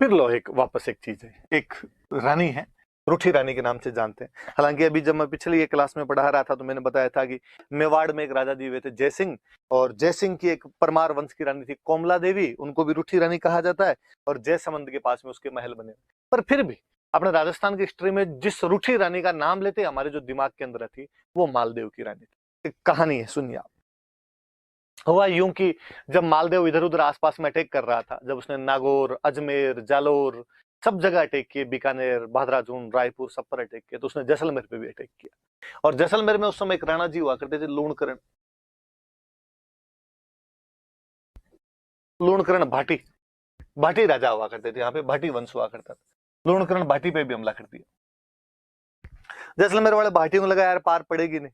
फिर लो एक वापस एक चीज है, एक रानी है, रूठी रानी के नाम से जानते हैं। हालांकि अभी जब मैं पिछली एक क्लास में पढ़ा रहा था तो मैंने बताया था कि मेवाड़ में एक राजा जी हुए थे जयसिंह, और जयसिंह की एक परमार वंश की रानी थी कोमला देवी, उनको भी रूठी रानी कहा जाता है, और जयसमंद के पास में उसके महल बने। पर फिर भी अपने राजस्थान की हिस्ट्री में जिस रूठी रानी का नाम लेते हमारे जो दिमाग के अंदर थी वो मालदेव की रानी थी। एक कहानी है, सुनिए आप। हुआ यूं कि जब मालदेव इधर उधर आसपास में अटैक कर रहा था, जब उसने नागौर, अजमेर, जालोर सब जगह अटैक किए, बीकानेर, बहादुराजून, रायपुर सब पर अटैक किया, तो उसने जैसलमेर पे भी अटैक किया। और जैसलमेर में उस समय एक राणा जी हुआ करते थे, लूणकरण, लूणकरण भाटी, भाटी राजा हुआ करते थे यहाँ पे, भाटी वंश हुआ करता था। लूणकरण भाटी पे भी हमला कर दिया। जैसलमेर वाले भाटी को लगा यार पार पड़ेगी नहीं,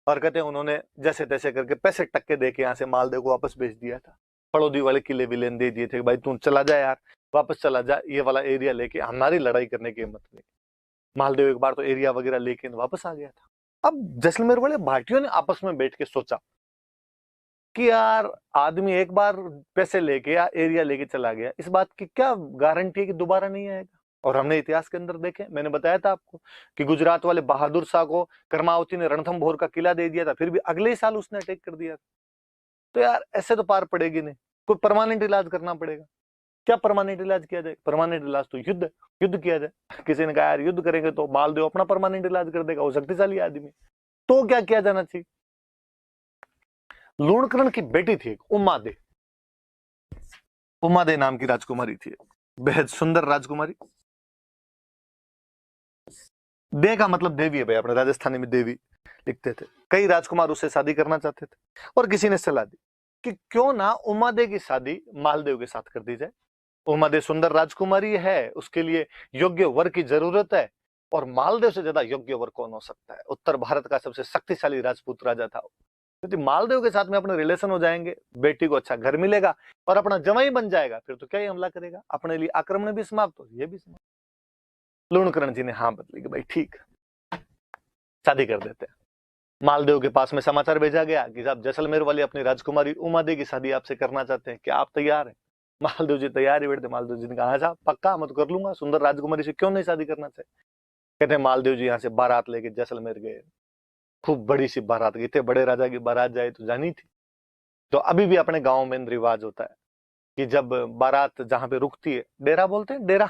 और कहते हैं उन्होंने जैसे तैसे करके पैसे टक्के दे के यहाँ से मालदेव को वापस भेज दिया था। फड़ौदी वाले किले विलेन दे दिए थे, भाई तू चला जा यार, वापस चला जा, ये वाला एरिया लेके, हमारी लड़ाई करने की हिम्मत नहीं। मालदेव एक बार तो एरिया वगैरह लेके वापस आ गया था। अब जैसलमेर वाले भाटियों ने आपस में बैठ के सोचा कि यार आदमी एक बार पैसे लेके या एरिया लेके चला गया, इस बात की क्या गारंटी है कि दोबारा नहीं आएगा। और हमने इतिहास के अंदर देखे, मैंने बताया था आपको कि गुजरात वाले बहादुर शाह को कर्मावती ने रणथंभौर का किला दे दिया था, फिर भी अगले ही साल उसने अटैक कर दिया था। तो यार ऐसे तो पार पड़ेगी नहीं, कोई परमानेंट इलाज करना पड़ेगा। क्या परमानेंट इलाज किया जाए? परमानेंट इलाज तो युद्ध, युद्ध किया जाए। किसी ने कहा यार युद्ध करेंगे तो मालदेव अपना परमानेंट इलाज कर देगा, वो शक्तिशाली आदमी। तो क्या किया जाना चाहिए? लूणकरण की बेटी थी एक उमादे, उमादे नाम की राजकुमारी थी, बेहद सुंदर राजकुमारी। दे का मतलब देवी है भाई, अपने राजस्थानी में देवी लिखते थे। कई राजकुमार उससे शादी करना चाहते थे, और किसी ने सलाह दी कि क्यों ना उमादे की शादी मालदेव के साथ कर दी जाए। उमादे सुंदर राजकुमारी है, उसके लिए योग्य वर की जरूरत है, और मालदेव से ज्यादा योग्य वर कौन हो सकता है? उत्तर भारत का सबसे शक्तिशाली राजपूत राजा था, यदि मालदेव के साथ में अपने रिलेशन हो जाएंगे, बेटी को अच्छा घर मिलेगा और अपना जवाई बन जाएगा, फिर तो क्या ही हमला करेगा, अपने लिए आक्रमण भी समाप्त हो, ये भी समाप्त। लूणकरण जी ने हाँ बदली कि भाई ठीक, शादी कर देते हैं। मालदेव के पास में समाचार भेजा गया कि साहब जैसलमेर वाली अपनी राजकुमारी उमादे की शादी आपसे करना चाहते हैं, क्या आप तैयार हैं? मालदेव जी तैयार ही बैठे। मालदेव जी ने कहा साहब पक्का, मैं तो कर लूंगा, सुंदर राजकुमारी से क्यों नहीं शादी करना चाहिए। कहते हैं मालदेव जी यहाँ से बारात लेके जैसलमेर गए, खूब बड़ी सी बारात गई, थे बड़े राजा की बारात जाए तो जानी थी। तो अभी भी अपने गांव में रिवाज होता है कि जब बारात जहां पे रुकती है, डेरा बोलते हैं, डेरा,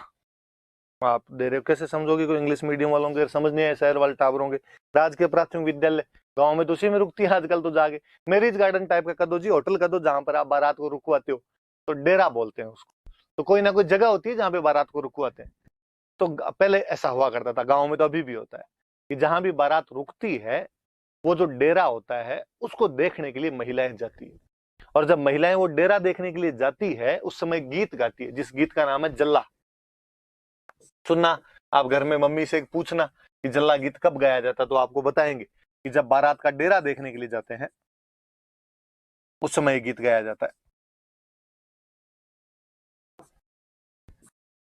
आप डेरे कैसे समझोगे, कोई इंग्लिश मीडियम वालों के समझ नहीं है, शहर वाले टावरों के। राजकीय प्राथमिक विद्यालय गांव में तो उसी में रुकती है आजकल तो जाके। मैरिज गार्डन टाइप का कर दो जी, होटल कर दो जहां पर आप बारात को रुकवाते हो, तो डेरा बोलते हैं उसको। तो कोई ना कोई जगह होती है जहां पे बारात को रुकवाते हैं। तो पहले ऐसा हुआ करता था गाँव में, तो अभी भी होता है कि जहां भी बारात रुकती है, वो जो डेरा होता है उसको देखने के लिए महिलाएं जाती है। और जब महिलाएं वो डेरा देखने के लिए जाती है, उस समय गीत गाती है, जिस गीत का नाम है जल्ला। सुनना, आप घर में मम्मी से पूछना कि जल्ला गीत कब गाया जाता, तो आपको बताएंगे कि जब बारात का डेरा देखने के लिए जाते हैं उस समय ये गीत गाया जाता है।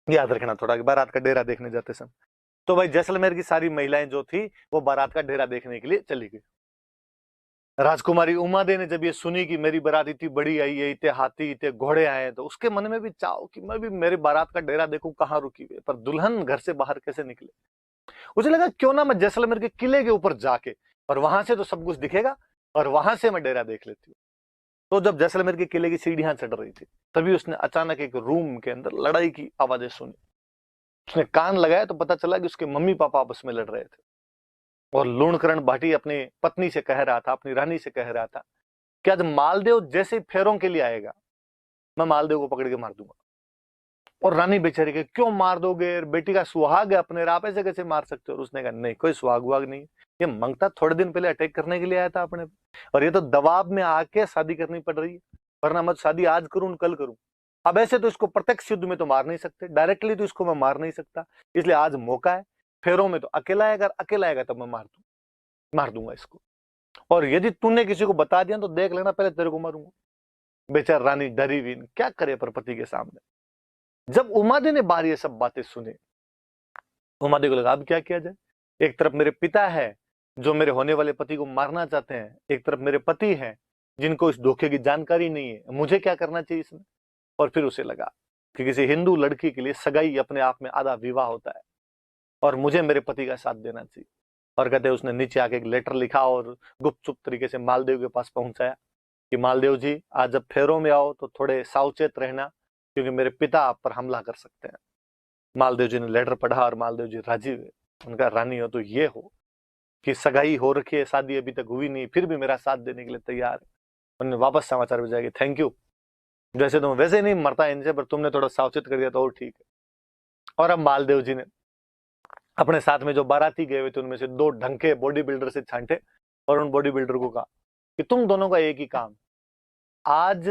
याद रखना थोड़ा कि बारात का डेरा देखने जाते समय। तो भाई जैसलमेर की सारी महिलाएं जो थी वो बारात का डेरा देखने के लिए चली गई। राजकुमारी उमादे ने जब ये सुनी कि मेरी बारात इतनी बड़ी आई है, इतने हाथी इतने घोड़े आए, तो उसके मन में भी चाहो कि मैं भी मेरी बारात का डेरा देखूं कहाँ रुकी हुई है, पर दुल्हन घर से बाहर कैसे निकले। मुझे लगा क्यों ना मैं जैसलमेर के किले के ऊपर जाके, और वहां से तो सब कुछ दिखेगा, और वहां से मैं डेरा देख लेती हूँ। तो जब जैसलमेर के किले की सीढ़ियां चढ़ रही थी, तभी उसने अचानक एक रूम के अंदर लड़ाई की आवाजें सुनी। उसने कान लगाया तो पता चला कि उसके मम्मी पापा आपस में लड़ रहे थे, और लूणकरण भाटी अपनी पत्नी से कह रहा था, अपनी रानी से कह रहा था कि आज मालदेव जैसे फेरों के लिए आएगा, मैं मालदेव को पकड़ के मार दूंगा। और रानी बेचारी के क्यों मार दोगे, बेटी का सुहाग है अपने, आप ऐसे कैसे मार सकते हो? और उसने कहा नहीं, कोई सुहाग वहाग नहीं, ये मंगता थोड़े दिन पहले अटैक करने के लिए आया था अपने, और ये तो दबाव में आके शादी करनी पड़ रही है, वरना मैं शादी आज करूं कल करूं। अब ऐसे तो इसको प्रत्यक्ष युद्ध में तो मार नहीं सकते, डायरेक्टली तो इसको मैं मार नहीं सकता, इसलिए आज मौका है, फेरों में तो अकेला आएगा, अकेला आएगा तब मैं मार दूंगा इसको, और यदि तूने किसी को बता दिया तो देख लेना पहले तेरे को मारूंगा। बेचार रानी डरी हुई, क्या करे पर पति के सामने। जब उमादे ने बार ये सब बातें सुनी, उमादे को लगा अब क्या किया जाए। एक तरफ मेरे पिता है जो मेरे होने वाले पति को मारना चाहते हैं, एक तरफ मेरे पति हैं जिनको इस धोखे की जानकारी नहीं है, मुझे क्या करना चाहिए इसमें। और फिर उसे लगा कि किसी हिंदू लड़की के लिए सगाई अपने आप में आधा विवाह होता है और मुझे मेरे पति का साथ देना चाहिए। और कहते उसने नीचे आके एक लेटर लिखा और गुपचुप तरीके से मालदेव के पास पहुंचाया कि मालदेव जी, आज जब फेरों में आओ तो थोड़े सावचेत रहना, क्योंकि मेरे पिता आप पर हमला कर सकते हैं। मालदेव जी ने लेटर पढ़ा और मालदेव जी राजी हुए। उनका रानी हो तो ये हो कि सगाई हो रखी है, शादी अभी तक हुई नहीं, फिर भी मेरा साथ देने के लिए तैयार है। उन्होंने वापस समाचार भेजा कि थैंक यू, जैसे तुम वैसे नहीं मरता इनसे, पर तुमने थोड़ा सावचेत कर दिया तो और ठीक है। और अब मालदेव जी ने अपने साथ में जो बाराती गए हुए थे उनमें से 2 ढंग के बॉडी बिल्डर से छांटे और उन बॉडी बिल्डर को कहा कि तुम दोनों का एक ही काम, आज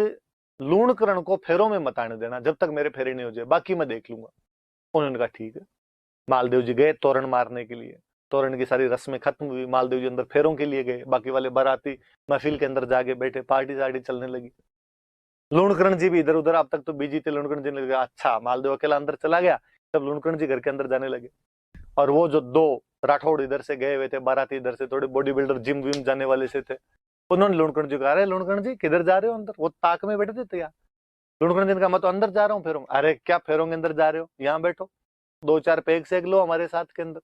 लूणकरण को फेरों में मत आने देना जब तक मेरे फेरे नहीं हो जाए, बाकी मैं देख लूंगा। उन्होंने कहा ठीक है। मालदेव जी गए तोरण मारने के लिए। तोरण की सारी रस्में खत्म हुई, मालदेव जी अंदर फेरों के लिए गए, बाकी वाले बाराती महफिल के अंदर जाके बैठे, पार्टी सार्टी चलने लगी। लूणकरण जी भी इधर उधर अब तक तो बिजी थे। लूणकरण जी ने कहा अच्छा, मालदेव अकेला अंदर चला गया। तब लूणकरण जी घर के अंदर जाने लगे और वो जो 2 राठौड़ इधर से गए हुए थे, बाराती इधर से, थोड़े बॉडी बिल्डर जिम विम जाने वाले से थे, उन्होंने लूणकरण जी को कहा, अरे लूणकरण जी किधर जा रहे हो अंदर? वो ताक में बैठे थे तैयार। लूणकरण जी ने कहा मैं तो अंदर जा रहा हूँ फेरों। अरे क्या फेरों के अंदर जा रहे हो, यहाँ बैठो, 2-4 पेग सेक लो हमारे साथ के अंदर।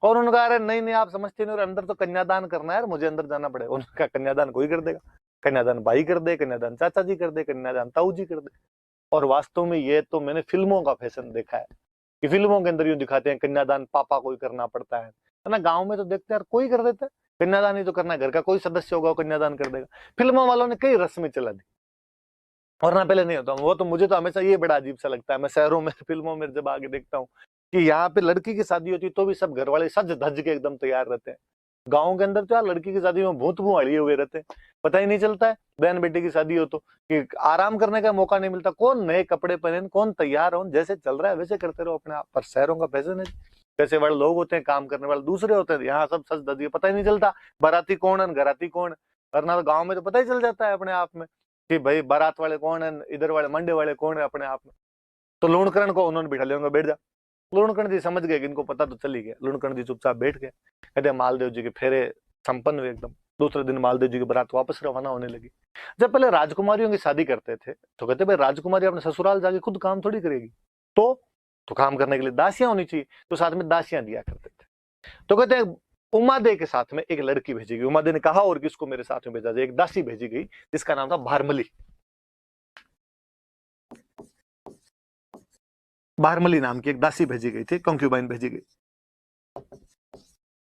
और उन्होंने कहा अरे नहीं नहीं, आप समझते नहीं, और अंदर तो कन्यादान करना है, मुझे अंदर जाना पड़ेगा। उन्होंने कहा कन्यादान कोई कर देगा, कन्यादान भाई कर दे, कन्यादान चाचा जी कर दे, कन्यादान ताऊ जी कर दे। और वास्तव में ये तो मैंने फिल्मों का फैशन देखा है कि फिल्मों के अंदर यूं दिखाते हैं कन्यादान पापा को ही करना पड़ता है ना। गांव में तो देखते हैं कोई कर देता है कन्यादान, ही तो करना है, घर का कोई सदस्य होगा वो कन्यादान कर देगा। फिल्मों वालों ने कई रस्में चला दी, वरना पहले नहीं होता। वो तो मुझे तो हमेशा ये बड़ा अजीब सा लगता है, मैं शहरों में फिल्मों में जब आगे देखता हूँ कि यहाँ पे लड़की की शादी होती तो भी सब घर वाले सज धज के एकदम तैयार रहते हैं। गाँव के अंदर तो यार लड़की की शादी में भूत भुआड़िए हुए रहते हैं, पता ही नहीं चलता है। बहन बेटी की शादी हो तो कि आराम करने का मौका नहीं मिलता, कौन नए कपड़े पहने, कौन तैयार हो, जैसे चल रहा है वैसे करते रहो अपने आप। पर शहरों का फैशन है, पैसे वाले लोग होते हैं, काम करने वाले दूसरे होते हैं, यहाँ सब सज धज के पता ही नहीं चलता बाराती कौन है घराती कौन है। वरना तो गाँव में तो पता ही चल जाता है अपने आप में कि भाई बारात वाले कौन है, इधर वाले मंडे वाले कौन है अपने आप में। तो लूणकरण को उन्होंने बिठा लिया, बैठ जा। लूणकरण जी समझ गए कि इनको पता तो चल ही गया। लूणकरण जी चुपचाप बैठ गए। कहते मालदेव जी के फेरे संपन्न हुए एकदम। दूसरे दिन मालदेव जी की बारात वापस रवाना होने लगी। जब पहले राजकुमारियों की शादी करते थे तो कहते भाई राजकुमारी अपने ससुराल जाके खुद काम थोड़ी करेगी, तो काम करने के लिए दासियां होनी चाहिए, तो साथ में दासियां दिया करते थे। तो कहते हैं उमादे के साथ में एक लड़की भेजी गई। उमादे ने कहा और किसको मेरे साथ में भेजा जाए, एक दासी भेजी गई जिसका नाम था भारमली। भारमली नाम की एक दासी भेजी गई थी, कंक्यूबाइन भेजी गई,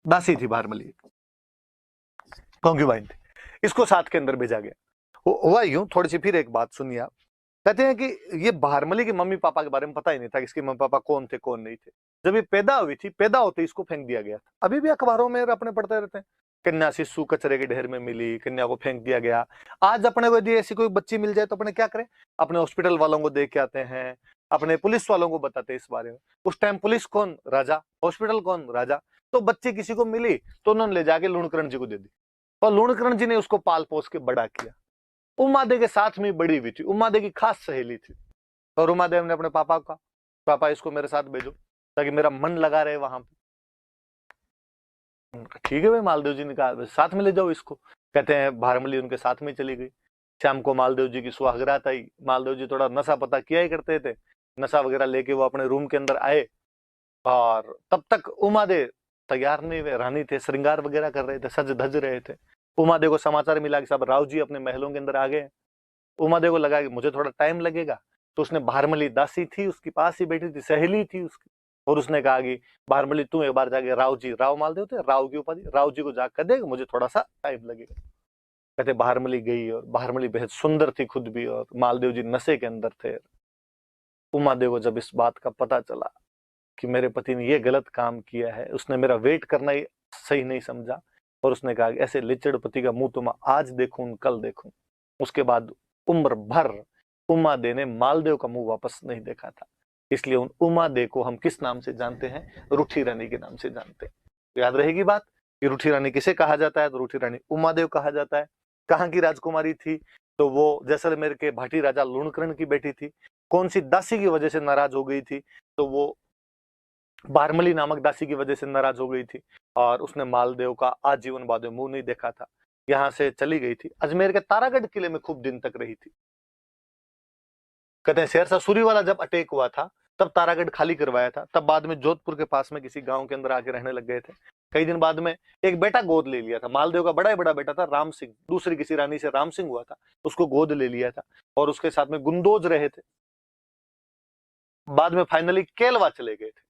दासी थी भारमली, कंक्यूबाइन थी। इसको साथ के अंदर भेजा गया। हुआ यूं, थोड़ी सी फिर एक बात सुनिए आप। कहते हैं कि ये भारमली के मम्मी पापा के बारे में पता ही नहीं था कि इसके मम्मी पापा कौन थे कौन नहीं थे। जब ये पैदा हुई थी, पैदा होते इसको फेंक दिया गया था। अभी भी अखबारों में अपने पढ़ते रहते हैं, कन्या शिशु कचरे के ढेर में मिली, कन्या को फेंक दिया गया। आज अपने को यदि ऐसी कोई बच्ची मिल जाए तो अपने क्या करें, अपने हॉस्पिटल वालों को देख के आते हैं, अपने पुलिस वालों को बताते हैं इस बारे में। उस टाइम पुलिस कौन, राजा, हॉस्पिटल कौन, राजा। तो बच्ची किसी को मिली तो उन्होंने ले जाके लूणकरण जी को दे दी और लूणकरण जी ने उसको पाल पोस के बड़ा किया। उमादे के साथ में बड़ी हुई थी, उमादे की खास सहेली थी। और उमादेव ने अपने पापा का, पापा इसको मेरे साथ भेजो ताकि मेरा मन लगा रहे वहां पे। ठीक है भाई, मालदेव जी ने कहा साथ में ले जाओ इसको। कहते हैं भारमली उनके साथ में चली गई। शाम को मालदेव जी की सुहागरात आई। मालदेव जी थोड़ा नशा पता किया ही करते थे, नशा वगैरह लेके वो अपने रूम के अंदर आए और तब तक उमादेव तैयार नहीं हुए, रानी थे, श्रृंगार वगैरह कर रहे थे, सज धज रहे थे। उमादेव को समाचार मिला कि सब राव जी अपने महलों के अंदर आ गए। उमादेव को लगा कि मुझे थोड़ा टाइम लगेगा, तो उसने भारमली दासी थी उसके पास ही बैठी थी, सहेली थी उसकी, और उसने कहा कि भारमली तू एक बार जाके राव जी, राव मालदेव थे, राव की उपाधि, राव जी को जाकर देगा, मुझे थोड़ा सा टाइम लगेगा। कहते भारमली गई और भारमली बेहद सुंदर थी खुद भी, और मालदेव जी नशे के अंदर थे। उमादेव को जब इस बात का पता चला कि मेरे पति ने ये गलत काम किया है, उसने मेरा वेट करना ही सही नहीं समझा, और उसने कहा कि ऐसे लिचड़ पति का मुंह तो मैं आज देखूं कल देखूं। उसके बाद उम्र भर उमादे ने मालदेव का मुंह वापस नहीं देखा था। इसलिए उन उमादे को हम किस नाम से जानते हैं, रूठी रानी के नाम से जानते हैं। तो याद रहेगी बात कि रूठी रानी किसे कहा जाता है, तो रूठी रानी उमादेव कहा जाता है। कहाँ की राजकुमारी थी, तो वो जैसलमेर के भाटी राजा लूणकरण की बेटी थी। कौन सी दासी की वजह से नाराज हो गई थी, तो वो भारमली नामक दासी की वजह से नाराज हो गई थी और उसने मालदेव का आजीवन बाद में मुंह नहीं देखा था। यहाँ से चली गई थी, अजमेर के तारागढ़ किले में खूब दिन तक रही थी। कहते हैं शेरशाह सूरी वाला जब अटैक हुआ था तब तारागढ़ खाली करवाया था, तब बाद में जोधपुर के पास में किसी गांव के अंदर आके रहने लग गए थे। कई दिन बाद में एक बेटा गोद ले लिया था, मालदेव का बड़ा ही बड़ा बेटा था राम सिंह, दूसरी किसी रानी से राम सिंह हुआ था, उसको गोद ले लिया था और उसके साथ में गुंदोज रहे थे। बाद में फाइनली केलवा चले गए थे,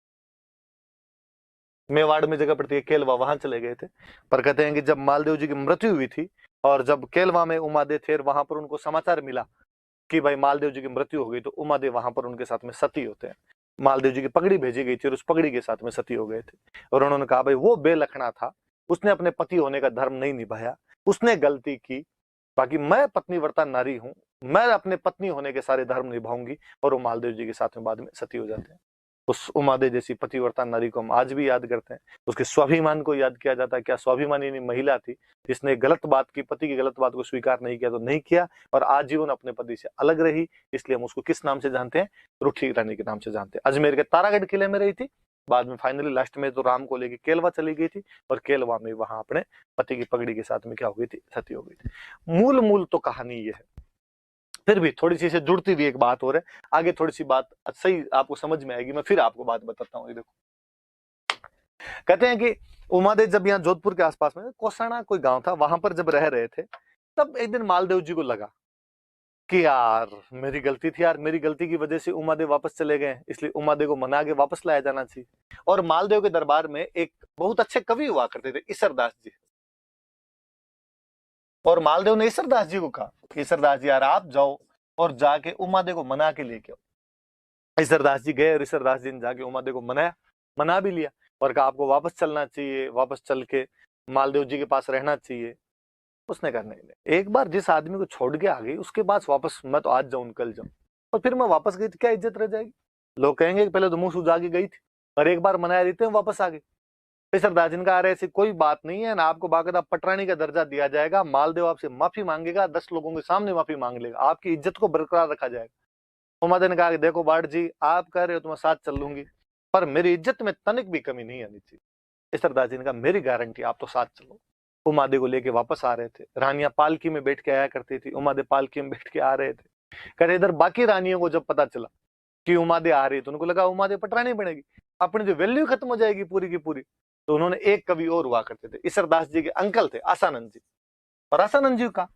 मेवाड़ में जगह पड़ती है केलवा, वहां चले गए थे। पर कहते हैं कि जब मालदेव जी की मृत्यु हुई थी और जब केलवा में उमादेव थे, वहां पर उनको समाचार मिला कि भाई मालदेव जी की मृत्यु हो गई, तो उमादेव वहां पर उनके साथ में सती होते हैं। मालदेव जी की पगड़ी भेजी गई थी और उस पगड़ी के साथ में सती हो गए थे। और उन्होंने कहा भाई वो बेलखना था, उसने अपने पति होने का धर्म नहीं निभाया, उसने गलती की, बाकी मैं पत्नीव्रता नारी हूं, मैं अपने पत्नी होने के सारे धर्म निभाऊंगी। और वो मालदेव जी के साथ में बाद में सती हो जाते हैं। उस उमादे जैसी पतिव्रता नारी को हम आज भी याद करते हैं, उसके स्वाभिमान को याद किया जाता है। क्या स्वाभिमानी महिला थी जिसने गलत बात की, पति की गलत बात को स्वीकार नहीं किया तो नहीं किया और आजीवन अपने पति से अलग रही। इसलिए हम उसको किस नाम से जानते हैं? रूठी रानी के नाम से जानते हैं। अजमेर के तारागढ़ किले में रही थी, बाद में फाइनली लास्ट में तो राम को लेके केलवा चली गई थी और केलवा में वहां अपने पति की पगड़ी के साथ में क्या हो गई थी? सती हो गई थी। मूल तो कहानी ये है। फिर भी थोड़ी सी से जुड़ती हुई एक बात हो रही है, आगे थोड़ी सी बात सही आपको समझ में आएगी, मैं फिर आपको बात बताता हूँ। देखो, कहते हैं कि उमादेव जब यहाँ जोधपुर के आसपास में कोसाना कोई गांव था, वहां पर जब रह रहे थे, तब एक दिन मालदेव जी को लगा कि यार मेरी गलती थी यार, मेरी गलती की वजह से उमादेव वापस चले गए, इसलिए उमादेव को मना के वापस लाया जाना चाहिए। और मालदेव के दरबार में एक बहुत अच्छे कवि हुआ करते थे, ईसरदास जी। और मालदेव ने ईसरदास जी को कहा, ईसरदास जी यार आप जाओ और जाके उमादेव को मना के लेके आओ। ईसरदास जी गए और ईसरदास जी ने जाके उमादेव को मना भी लिया और कहा आपको वापस चलना चाहिए, वापस चल के मालदेव जी के पास रहना चाहिए। उसने कहा नहीं, एक बार जिस आदमी को छोड़ के आ गई उसके पास वापस मैं तो आज जाऊं कल जाऊं, और फिर मैं वापस गई तो क्या इज्जत रह जाएगी? लोग कहेंगे कि पहले तो मुंह सुजा के गई थी और एक बार मनाया देते हैं वापस आ गई। सरदार जिनका आ रहे ऐसी कोई बात नहीं है ना, आपको बाकायदा पटरानी का दर्जा दिया जाएगा, मालदेव आपसे माफी मांगेगा, 10 लोगों के सामने माफी मांग लेगा, आपकी इज्जत को बरकरार रखा जाएगा। उमादे ने कहा कि देखो बाढ़ जी आप कह रहे हो तो मैं साथ चल लूंगी, पर मेरी इज्जत में तनिक भी कमी नहीं आनी चाहिए। सरदार जी ने कहा मेरी गारंटी, आप तो साथ चलो। उमादे को लेके वापस आ रहे थे, रानियां पालकी में बैठ के आया करती थी, उमादे पालकी में बैठ के आ रहे थे। कहते इधर बाकी रानियों को जब पता चला कि उमादे आ रही है तो उनको लगा उमादे पटरानी बनेगी, अपनी जो वैल्यू खत्म हो जाएगी पूरी की पूरी। तो उन्होंने एक कवि और हुआ करते थे, ईसरदास जी के अंकल थे आसानंद जी। और आसानंद जी का,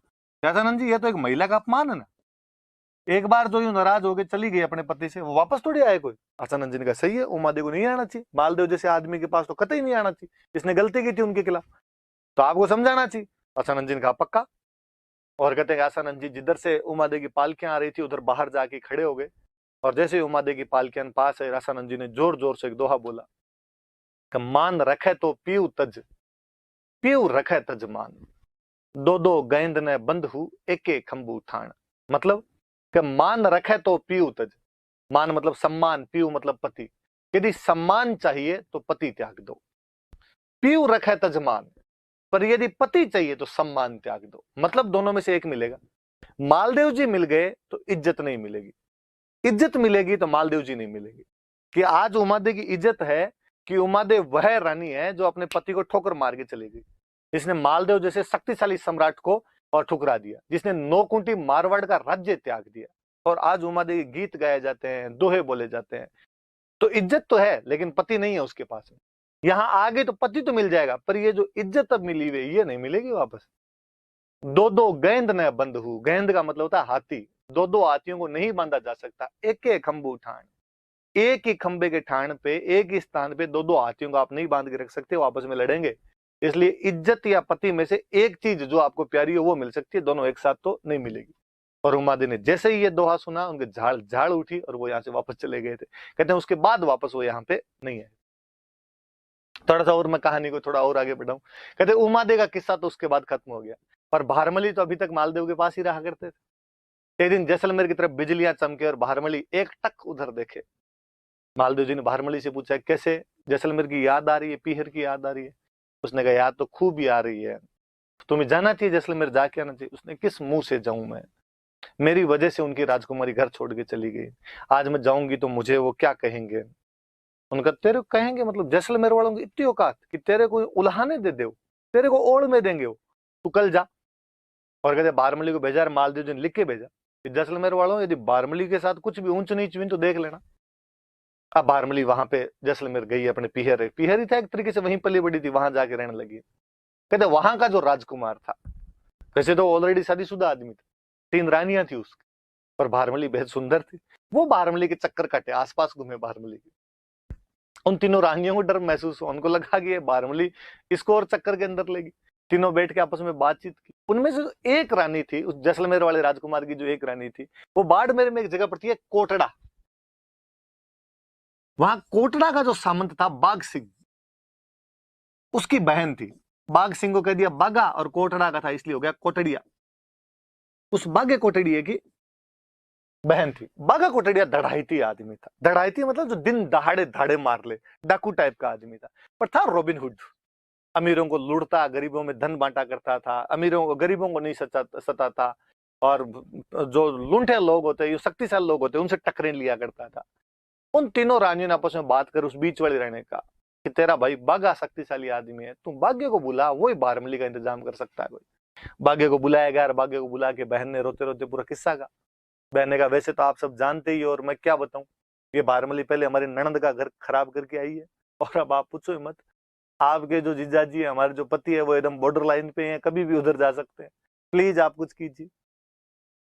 आसानंद जी ये तो एक महिला का अपमान है ना, एक बार जो यूं नाराज होकर चली गई अपने पति से, वो वापस थोड़ी आए कोई। आसानंद जी ने कहा सही है, उमादेव को नहीं आना चाहिए, मालदेव जैसे आदमी के पास तो कतई नहीं आना चाहिए, इसने गलती की थी उनके खिलाफ, तो आपको समझाना चाहिए। आसानंद जी ने कहा पक्का। और कहते हैं आसानंद जी जिधर से उमादेव की पालकियां आ रही थी उधर बाहर जाके खड़े हो गए, और जैसे ही उमादेव की पालकियां पास है, आसानंद जी ने जोर जोर से एक दोहा बोला, मान रखे तो पीऊ तज, पीऊ रखे तज मान, दो दो गेंद ने बंद हु एक एक खंबू ठाण। मतलब कि मान रखे तो पीऊ तज, मान मतलब सम्मान, पीऊ मतलब पति, यदि सम्मान चाहिए तो पति त्याग दो, पीऊ रखे तज मान, पर यदि पति चाहिए तो सम्मान त्याग दो, मतलब दोनों में से एक मिलेगा। मालदेव जी मिल गए तो इज्जत नहीं मिलेगी, इज्जत मिलेगी तो मालदेव जी नहीं मिलेगी। कि आज उमादेव की इज्जत है कि उमादेव वह रानी है जो अपने पति को ठोकर मार के चली गई, जिसने मालदेव जैसे शक्तिशाली सम्राट को और ठुकरा दिया, जिसने 9 कुंटी मारवाड़ का राज्य त्याग दिया। और आज उमादेव के गीत गाए जाते हैं, दोहे बोले जाते हैं, तो इज्जत तो है लेकिन पति नहीं है उसके पास में। यहां आगे तो पति तो मिल जाएगा, पर ये जो इज्जत अब मिली हुई ये नहीं मिलेगी वापस। दो दो गेंद न बंद हु, गेंद का मतलब होता है हाथी, दो दो हाथियों को नहीं बांधा जा सकता, एक एक खंबू ठाण, एक ही खंबे के ठाण पे, एक ही स्थान पे दो दो हाथियों को आप नहीं बांध के रख सकते, वो आपस में लड़ेंगे। इसलिए इज्जत या पति में से एक चीज जो आपको प्यारी हो वो मिल सकती है, दोनों एक साथ तो नहीं मिलेगी। और उमादे ने जैसे ही ये दोहा सुना उनके झाड़ झाड़ उठी और वो यहाँ से वापस चले गए थे। कहते हैं उसके बाद वापस वो यहाँ पे नहीं है। थोड़ा सा और मैं कहानी को थोड़ा और आगे बढ़ाऊं। कहते उमादे का किस्सा तो उसके बाद खत्म हो गया, पर भारमली तो अभी तक मालदेव के पास ही रहा करते थे। एक दिन जैसलमेर की तरफ बिजलियां चमके और भारमली एक टक उधर देखे। मालदेव जी ने भारमली से पूछा कैसे, जैसलमेर की याद आ रही है, पीहर की याद आ रही है? उसने कहा याद तो खूब ही आ रही है, तुम्हें जाना चाहिए जैसलमेर, जाके आना चाहिए। उसने किस मुंह से जाऊं मैं, मेरी वजह से उनकी राजकुमारी घर छोड़ के चली गई, आज मैं जाऊंगी तो मुझे वो क्या कहेंगे? उनका तेरे को कहेंगे मतलब जैसलमेर वालों की इतनी औकात कि तेरे को उल्हाने दे दे, तेरे को ओढ़ में देंगे वो, तू कल जा। और कहते भारमली को भेजा, मालदेव जी ने लिख के भेजा जैसलमेर वालों, यदि बारमली के साथ कुछ भी ऊंच नीच हुई तो देख लेना। अब बारमली वहां पे जैसलमेर गई, अपने पीहर पीहर ही था एक तरीके से, वहीं पली बड़ी थी, वहां जाके रहने लगी। कहते वहां का जो राजकुमार था, वैसे तो ऑलरेडी शादीशुदा आदमी था, 3 रानियां थी उसकी, पर बारमली बेहद सुंदर थी। वो बारमली के चक्कर काटे, आसपास घूमे बारमली के। उन तीनों रानियों को डर महसूस हुआ, उनको लगा कि ये बारमली इसको और चक्कर के अंदर लेगी। तीनों बैठ के आपस में बातचीत की। उनमें से जो एक रानी थी, उस जैसलमेर वाले राजकुमार की जो एक रानी थी, वो बाड़मेर में एक जगह पड़ती है कोटड़ा। वहां कोटड़ा का जो सामंत था बाघ सिंह, उसकी बहन थी। बाघ सिंह को कह दिया बागा, और कोटड़ा का था इसलिए हो गया कोटड़िया। उस बाघे कोटड़िए की बहन थी। बागा कोटड़िया धड़ाईती आदमी था। धड़ाईती मतलब जो दिन दहाड़े धाड़े मार ले, डाकू टाइप का आदमी था, पर था रॉबिन हुड। अमीरों को लूटता, गरीबों में धन बांटा करता था, अमीरों को गरीबों को नहीं सताता, और जो लूंठे लोग होते हैं, शक्तिशाली लोग होते हैं, उनसे टकरें लिया करता था। उन तीनों रानियों ने आपस में बात कर उस बीच वाली रहने का कि तेरा भाई बागा शक्तिशाली आदमी है, तुम भाग्य को बुला, वही बारमली का इंतजाम कर सकता है कोई। भाग्य को बुलाया गया, और भाग्य को बुला के बहन ने रोते रोते पूरा किस्सा कहा। बहन ने कहा वैसे तो आप सब जानते ही हो, और मैं क्या बताऊं, ये बारमली पहले हमारी ननद का घर खराब करके आई है, और अब आप पूछो ही मत। आपके जो जीजाजी है, हमारे जो पति है, वो एकदम बॉर्डर लाइन पे हैं, कभी भी उधर जा सकते हैं, प्लीज आप कुछ कीजिए।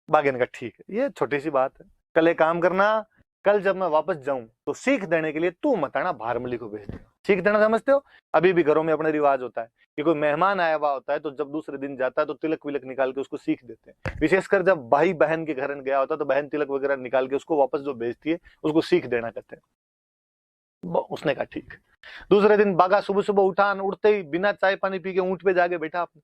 बागे ने कहा ठीक है, ये छोटी सी बात है, कल एक काम करना, कल जब मैं वापस जाऊं तो सीख देने के लिए तू मत आना, बारमली को भेज देना। सीख देना समझते हो? अभी भी घरों में अपने रिवाज होता है कि कोई मेहमान आया हुआ होता है तो जब दूसरे दिन जाता है तो तिलक विलक निकाल के उसको सीख देते हैं। विशेषकर जब भाई बहन के घर गया होता है तो बहन तिलक वगैरह निकाल के उसको वापस जो भेजती है उसको सीख देना कहते हैं। उसने कहा ठीक। दूसरे दिन बागा सुबह सुबह उठा, उठते ही बिना चाय पानी पी के ऊंट पे जाके बैठा अपने।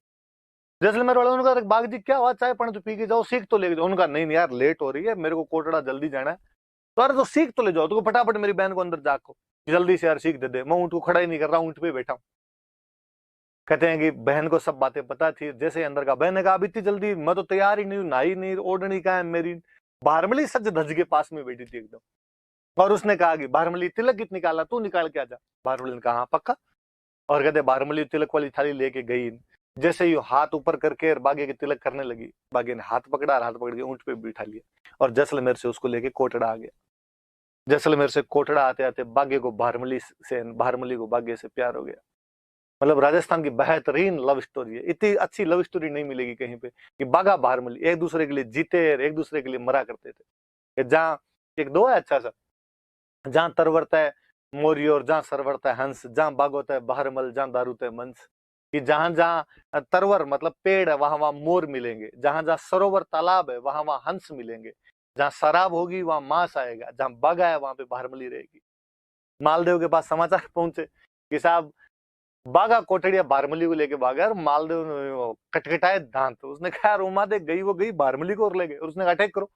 जैसलमेर वालों ने कहा बाग जी क्या हुआ, चाय पानी तो पी के जाओ, सीख तो लेके जाओ। उनका नहीं यार, लेट हो रही है, मेरे को कोटड़ा जल्दी जाना है। तो अरे तो सीख तो ले जाओ, तो फटाफट मेरी बहन को अंदर जाको, जल्दी से यार सीख दे दे, मैं ऊंट को खड़ा ही नहीं कर रहा, ऊंट पे बैठा हूं। कहते हैं कि बहन को सब बातें पता थी। जैसे अंदर का, बहन ने कहा अभी इतनी जल्दी, मैं तो तैयार ही नहीं, नहाई नहीं, ओढ़नी का है मेरी। बारमली सज धज के पास में बैठी थी एकदम, और उसने कहा कि बारमली तिलक कित निकाला, तू निकाल के आ जा। बारमली ने कहा हाँ पक्का। और कहते बारमली तिलक वाली थाली लेके गई। जैसे ही हाथ ऊपर करके बागे के तिलक करने लगी, बागे ने हाथ पकड़ा और हाथ पकड़ के ऊंट पे बिठा लिया, और जैसलमेर से उसको लेके कोटड़ा आ गया। जैसलमेर से कोटड़ा आते आते बागे को बारमली को बागे से प्यार हो गया। मतलब राजस्थान की बेहतरीन लव स्टोरी है। इतनी अच्छी लव स्टोरी नहीं मिलेगी कहीं पे कि बागा बारमली एक दूसरे के लिए जीते, एक दूसरे के लिए मरा करते थे। जहाँ एक दो है अच्छा सा, जहाँ तरवरता है मोरी और जहाँ सरवरता है हंस, जहाँ बागोता है बहरमल, जहाँ दारूता है मंस। कि जहां जहां तरवर मतलब पेड़ है वहां वहां मोर मिलेंगे, जहां जहां सरोवर तालाब है वहां वहां हंस मिलेंगे, जहां शराब होगी वहां मांस आएगा, जहां बागा है वहां पे बारमली रहेगी। मालदेव के पास समाचार पहुंचे कि साहब बागा कोटड़िया बारमली को लेके भागा, और मालदेव ने कटकटाए दांत। उसने कहा यार उमा दे गई वो गई, बारमली को और ले गए। और उसने अटैक करो,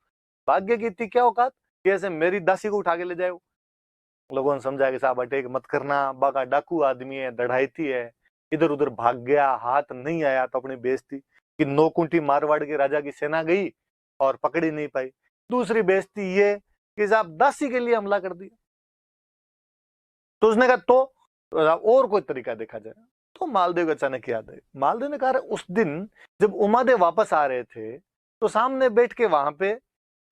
भाग्य की इतनी क्या औकात कि ऐसे मेरी दासी को उठा के ले जाए। लोगों ने समझाया कि साहब अटैक मत करना, बागा डाकू आदमी है, दढ़ाईती है, इधर उधर भाग गया, हाथ नहीं आया तो अपनी बेइज्जती कि 9 कुंठी मारवाड़ के राजा की सेना गई और पकड़ी नहीं पाई। दूसरी बेइज्जती ये कि साहब दासी के लिए हमला कर दिया। तो उसने कहा तो और कोई तरीका देखा जाए। तो मालदेव को अचानक याद है, मालदेव ने कहा उस दिन जब उमादेव वापस आ रहे थे तो सामने बैठ के वहां पे,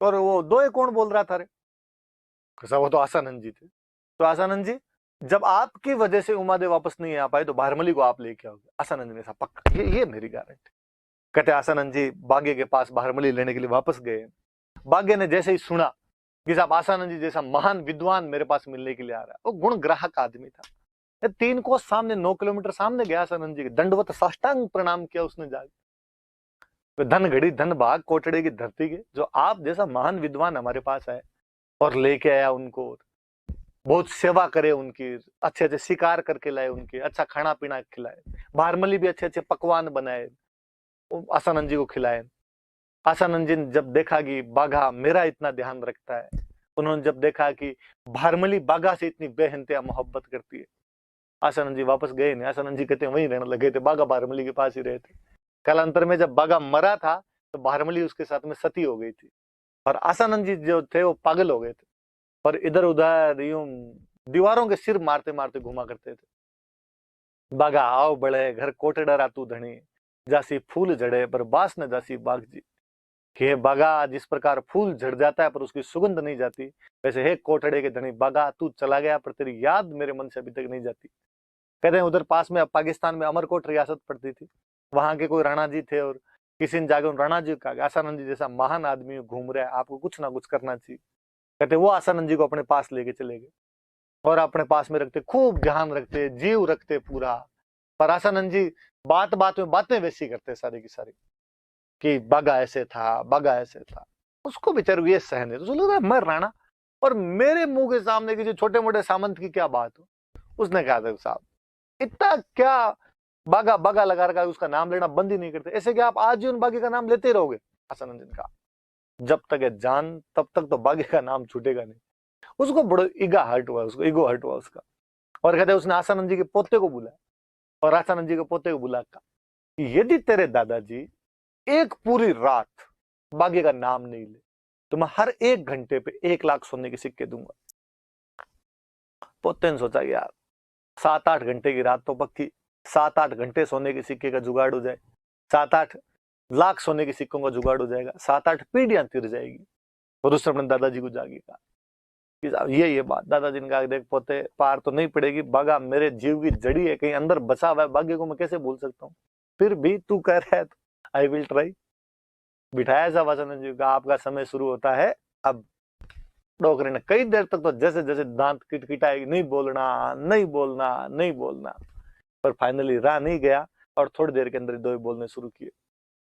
और वो दोए कौन बोल रहा था रे? वो तो आसानंद जी थे। तो आसानंद जी, जब आपकी वजह से उमादेव वापस नहीं आ पाए तो बारमली को आप लेके आओगे। आसानंद ने कहा पक्का, ये मेरी गारंटी। कहते आसानंद जी बागे के पास बारमली लेने के लिए वापस गए। बागे ने जैसे ही सुना कि साहब आसानंद जी जैसा महान विद्वान मेरे पास मिलने के लिए आ रहा है, वो गुण ग्राहक आदमी था। 3 कोस सामने, 9 किलोमीटर सामने गया आसानंद जी के, दंडवत साष्टांग प्रणाम किया उसने जाके। धन घड़ी धन भाग कोटड़े की धरती के, जो आप जैसा महान विद्वान हमारे पास आए और लेके आया उनको, बहुत सेवा करे उनकी, अच्छे अच्छे शिकार करके लाए उनके, अच्छा खाना पीना खिलाए, बारमली भी अच्छे अच्छे पकवान बनाए, आसानंद जी को खिलाए। आसानंद जी ने जब देखा कि बाघा मेरा इतना ध्यान रखता है, उन्होंने जब देखा कि भारमली बाघा से इतनी बेहनतिया मोहब्बत करती है, आसानंद जी वापस गए नहीं। आसानंद जी कहते हैं वहीं रहने लगे थे, बाघा भारमली के पास ही रहे थे। कालांतर में जब बाघा मरा था तो भारमली उसके साथ में सती हो गई थी, और आसानंद जी जो थे वो पागल हो गए थे, और इधर उधर यूं दीवारों के सिर मारते मारते घुमा करते थे। बागा आओ बड़े घर कोटे डरा तू धनी, जासी फूल जड़े पर बास न जासी बाग जी। कि हे बागा, जिस प्रकार फूल झड़ जाता है पर उसकी सुगंध नहीं जाती, वैसे हे कोटड़े के धनी बागा, तू चला गया पर तेरी याद मेरे मन से अभी तक नहीं जाती। कहते हैं उधर पास में पाकिस्तान में अमरकोट रियासत पड़ती थी, वहां के कोई राणा जी थे, और किसी ने जाके उन राणा जी का, आसानंद जी जैसा महान आदमी घूम रहा है, आपको कुछ ना कुछ करना चाहिए। कहते वो आसानंद जी को अपने पास लेके चले गए और अपने पास में रखते, खूब ध्यान रखते, जीव रखते पूरा। पर आसानंद जी बात बात में बातें वैसी करते सारी की सारी, कि बागा ऐसे था, बागा ऐसे था। उसको बेचारे को ये सहन है, तो लग रहा है मैं राणा और मेरे मुंह के सामने किसी छोटे मोटे सामंत की क्या बात हो। उसने कहा था साहब इतना क्या बागा बागा लगा रखा है, उसका नाम लेना बंद ही नहीं करते, ऐसे कि आप आजीवन बागे का नाम लेते रहोगे। आसानंद जी का जब तक है जान तब तक तो बागे का नाम छूटेगा नहीं। उसको बड़ो ईगा हर्ट हुआ, उसको ईगो हर्ट हुआ उसका। और कहते उसने आसानंद जी के पोते को बुलाया और आसानंद जी के पोते को बुला कहा यदि तेरे दादाजी एक पूरी रात बागे का नाम नहीं ले तो मैं हर 1 घंटे पे 1 लाख सोने के सिक्के दूंगा। पोते ने सोचा यार 7-8 घंटे की रात तो पक्की, 7-8 घंटे सोने के सिक्के का जुगाड़ हो जाए, 7-8 लाख सोने के सिक्कों का जुगाड़ हो जाएगा, 7-8 पीढ़ियां तिर जाएगी। और उसने अपने दादाजी को जागी कहा कि ये बात। दादाजी ने कहा देख पोते, पार तो नहीं पड़ेगी, बागा मेरे जीव की जड़ी है, कहीं अंदर बसा हुआ है, बागे को मैं कैसे भूल सकता हूँ, फिर भी तू कह रहा है तो आई विल ट्राई। बिठाया साहब आसानंद जी का, आपका समय शुरू होता है अब। डोकरे ने कई देर तक तो जैसे जैसे दांत किटकिटाए, नहीं बोलना नहीं बोलना नहीं बोलना, पर फाइनली रहा नहीं गया और थोड़ी देर के अंदर दो बोलने शुरू किए।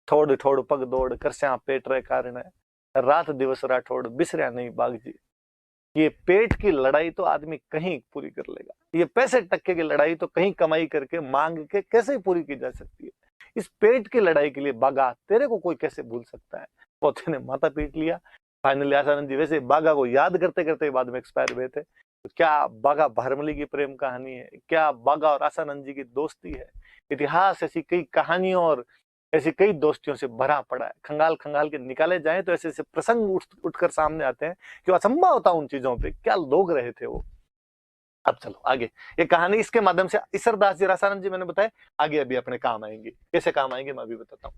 थोड़ थोड़ पग दौड़ करस्या पेट रहे कारण है, रात दिवस राठौड़ बिसरिया नहीं बाग जी। ये पेट की लड़ाई तो आदमी कहीं पूरी कर लेगा, ये पैसे टक्के की लड़ाई तो कहीं कमाई करके मांग के कैसे पूरी की जा सकती है। इस पेट की लड़ाई के लिए बागा तेरे को कोई कैसे भूल सकता है। पोते ने माथा पीट लिया। फाइनली आसानंद जी वैसे बागा को याद करते करते बाद में एक्सपायर हुए थे। तो क्या बागा भारमली की प्रेम कहानी है, क्या बागा और आसानंद जी की दोस्ती है। इतिहास ऐसी कई कहानियों और ऐसी कई दोस्तियों से भरा पड़ा है। खंगाल खंगाल के निकाले जाए तो ऐसे ऐसे प्रसंग उठकर सामने आते हैं कि असंभव होता उन चीजों पे, क्या लोग रहे थे वो। अब चलो आगे, ये कहानी इसके माध्यम से ईसरदास जी, आसानंद जी मैंने बताया, आगे अभी अपने काम आएंगे। कैसे काम आएंगे मैं अभी बताता हूँ।